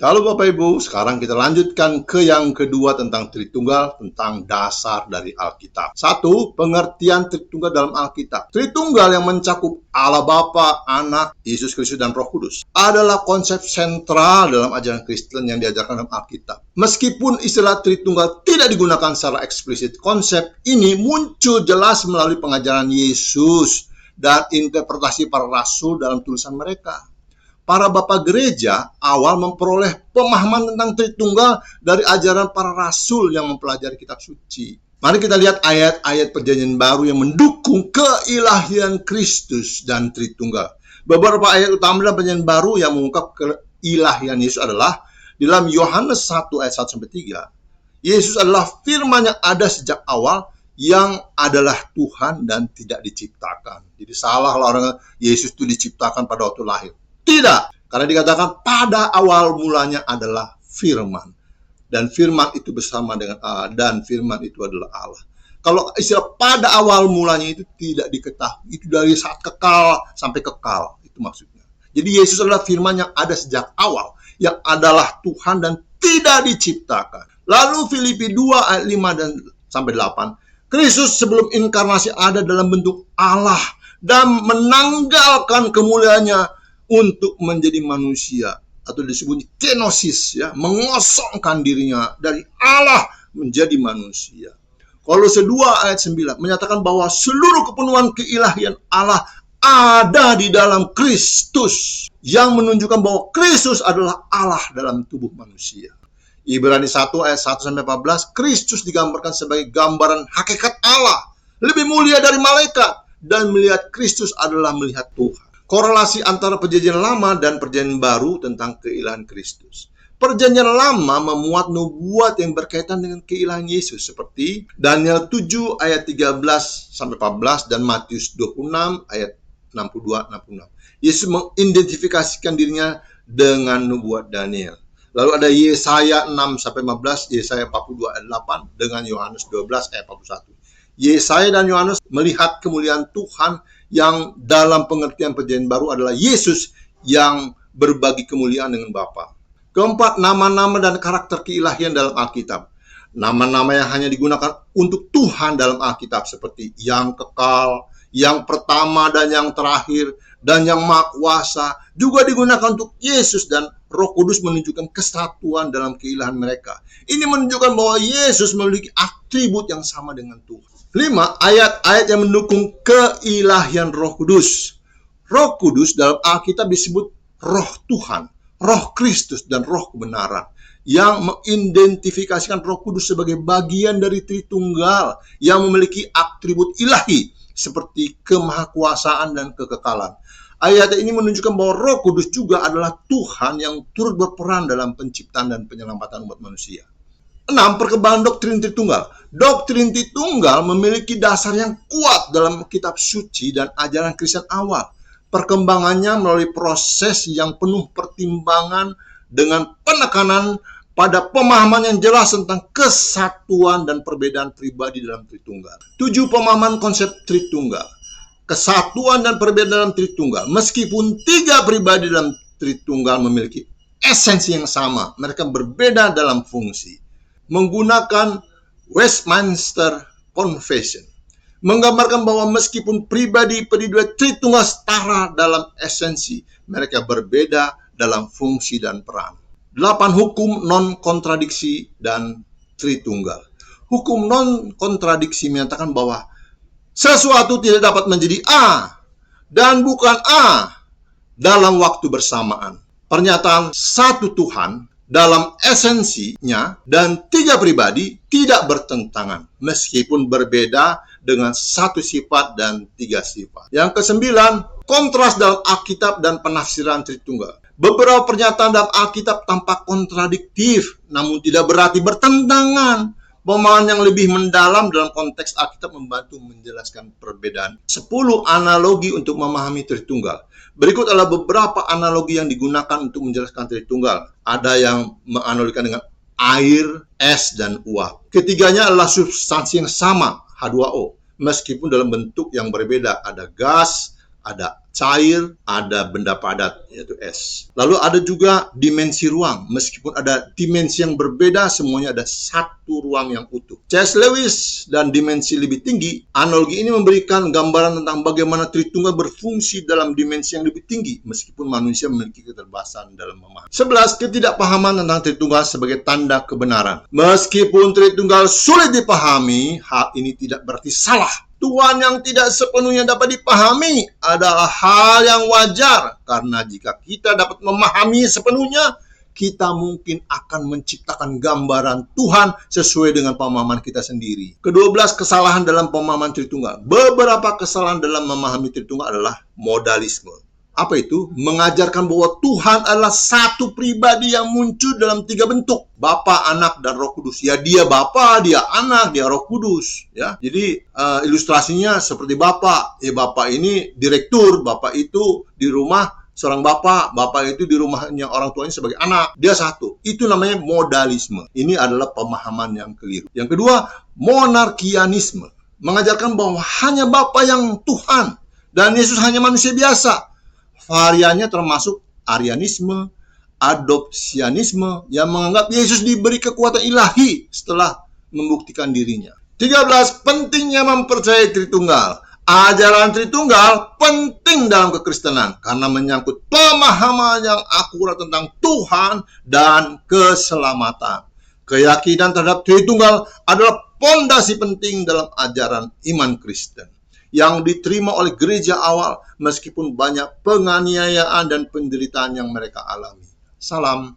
Halo Bapak Ibu, sekarang kita lanjutkan ke yang kedua tentang Tritunggal, tentang dasar dari Alkitab. Satu, pengertian Tritunggal dalam Alkitab. Tritunggal yang mencakup Allah Bapa, Anak, Yesus Kristus, dan Roh Kudus adalah konsep sentral dalam ajaran Kristen yang diajarkan dalam Alkitab. Meskipun istilah Tritunggal tidak digunakan secara eksplisit, konsep ini muncul jelas melalui pengajaran Yesus dan interpretasi para rasul dalam tulisan mereka. Para bapak gereja awal memperoleh pemahaman tentang Tritunggal dari ajaran para rasul yang mempelajari kitab suci. Mari kita lihat ayat-ayat Perjanjian Baru yang mendukung keilahian Kristus dan Tritunggal. Beberapa ayat utama dalam Perjanjian Baru yang mengungkap keilahian Yesus adalah di dalam Yohanes 1 ayat 1-3. Yesus adalah firman yang ada sejak awal, yang adalah Tuhan dan tidak diciptakan. Jadi salah kalau orang Yesus itu diciptakan pada waktu lahir. Tidak, karena dikatakan pada awal mulanya adalah firman. Dan firman itu bersama dengan Allah, dan firman itu adalah Allah. Kalau istilah pada awal mulanya itu tidak diketahui, itu dari saat kekal sampai kekal, itu maksudnya. Jadi Yesus adalah firman yang ada sejak awal, yang adalah Tuhan dan tidak diciptakan. Lalu Filipi 2 ayat 5 dan sampai 8. Kristus sebelum inkarnasi ada dalam bentuk Allah dan menanggalkan kemuliaannya untuk menjadi manusia, atau disebut kenosis, ya, mengosongkan dirinya dari Allah menjadi manusia. Kolose 2 ayat 9 menyatakan bahwa seluruh kepenuhan keilahian Allah ada di dalam Kristus, yang menunjukkan bahwa Kristus adalah Allah dalam tubuh manusia. Ibrani 1 ayat 1-14, Kristus digambarkan sebagai gambaran hakikat Allah, lebih mulia dari malaikat, dan melihat Kristus adalah melihat Tuhan. Korelasi antara Perjanjian Lama dan Perjanjian Baru tentang keilahian Kristus. Perjanjian Lama memuat nubuat yang berkaitan dengan keilahian Yesus, seperti Daniel 7 ayat 13-14 dan Matius 26 ayat 62-66. Yesus mengidentifikasikan dirinya dengan nubuat Daniel. Lalu ada Yesaya 6-15, Yesaya 42 ayat 8 dengan Yohanes 12 ayat 41. Yesaya dan Yohanes melihat kemuliaan Tuhan yang dalam pengertian Perjanjian Baru adalah Yesus yang berbagi kemuliaan dengan Bapa. Keempat, nama-nama dan karakter keilahian dalam Alkitab. Nama-nama yang hanya digunakan untuk Tuhan dalam Alkitab, seperti yang kekal, yang pertama dan yang terakhir, dan yang maha kuasa, juga digunakan untuk Yesus dan Roh Kudus, menunjukkan kesatuan dalam keilahian mereka. Ini menunjukkan bahwa Yesus memiliki atribut yang sama dengan Tuhan. 5. Ayat-ayat yang mendukung keilahian Roh Kudus. Roh Kudus dalam Alkitab disebut Roh Tuhan, Roh Kristus, dan Roh kebenaran, yang mengidentifikasikan Roh Kudus sebagai bagian dari Tritunggal yang memiliki atribut ilahi seperti kemahakuasaan dan kekekalan. Ayat ini menunjukkan bahwa Roh Kudus juga adalah Tuhan yang turut berperan dalam penciptaan dan penyelamatan umat manusia. 6. Perkembangan doktrin Tritunggal. Doktrin Tritunggal memiliki dasar yang kuat dalam kitab suci dan ajaran Kristen awal. Perkembangannya melalui proses yang penuh pertimbangan dengan penekanan pada pemahaman yang jelas tentang kesatuan dan perbedaan pribadi dalam Tritunggal. 7. Pemahaman konsep Tritunggal. Kesatuan dan perbedaan dalam Tritunggal. Meskipun 3 pribadi dalam Tritunggal memiliki esensi yang sama, mereka berbeda dalam fungsi. Menggunakan Westminster Confession menggambarkan bahwa meskipun pribadi Tritunggal setara dalam esensi, mereka berbeda dalam fungsi dan peran. 8. Hukum non-kontradiksi dan Tritunggal. Hukum non-kontradiksi menyatakan bahwa sesuatu tidak dapat menjadi A dan bukan A dalam waktu bersamaan. Pernyataan satu Tuhan dalam esensinya dan 3 pribadi tidak bertentangan, meskipun berbeda dengan 1 sifat dan 3 sifat. Yang ke-9, kontras dalam Alkitab dan penafsiran Tritunggal. Beberapa pernyataan dalam Alkitab tampak kontradiktif, namun tidak berarti bertentangan. Pemahaman yang lebih mendalam dalam konteks Alkitab membantu menjelaskan perbedaan. 10 analogi untuk memahami Tritunggal. Berikut adalah beberapa analogi yang digunakan untuk menjelaskan Tritunggal. Ada yang menganalogikan dengan air, es, dan uap. Ketiganya adalah substansi yang sama, H2O, meskipun dalam bentuk yang berbeda. Ada gas, ada cair, ada benda padat, yaitu es. Lalu ada juga dimensi ruang. Meskipun ada dimensi yang berbeda, semuanya ada satu ruang yang utuh. C.S. Lewis dan dimensi lebih tinggi, analogi ini memberikan gambaran tentang bagaimana Tritunggal berfungsi dalam dimensi yang lebih tinggi, meskipun manusia memiliki keterbatasan dalam memahami. 11. Ketidakpahaman tentang Tritunggal sebagai tanda kebenaran. Meskipun Tritunggal sulit dipahami, hal ini tidak berarti salah. Tuhan yang tidak sepenuhnya dapat dipahami adalah hal yang wajar, karena jika kita dapat memahami sepenuhnya, kita mungkin akan menciptakan gambaran Tuhan sesuai dengan pemahaman kita sendiri. Ke-12, kesalahan dalam pemahaman Tritunggal. Beberapa kesalahan dalam memahami Tritunggal adalah modalisme. Apa itu? Mengajarkan bahwa Tuhan adalah satu pribadi yang muncul dalam 3 bentuk. Bapa, Anak, dan Roh Kudus. Ya, dia Bapa, dia Anak, dia Roh Kudus. Ya, jadi ilustrasinya seperti Bapa. Ya, Bapa ini direktur, Bapa itu di rumah seorang Bapa itu di rumahnya orang tuanya sebagai anak. Dia satu. Itu namanya modalisme. Ini adalah pemahaman yang keliru. Yang kedua, monarkianisme. Mengajarkan bahwa hanya Bapa yang Tuhan dan Yesus hanya manusia biasa. Variannya termasuk Arianisme, adopsianisme yang menganggap Yesus diberi kekuatan ilahi setelah membuktikan dirinya. 13. Pentingnya mempercayai Tritunggal. Ajaran Tritunggal penting dalam kekristenan karena menyangkut pemahaman yang akurat tentang Tuhan dan keselamatan. Keyakinan terhadap Tritunggal adalah pondasi penting dalam ajaran iman Kristen yang diterima oleh gereja awal meskipun banyak penganiayaan dan penderitaan yang mereka alami. Salam.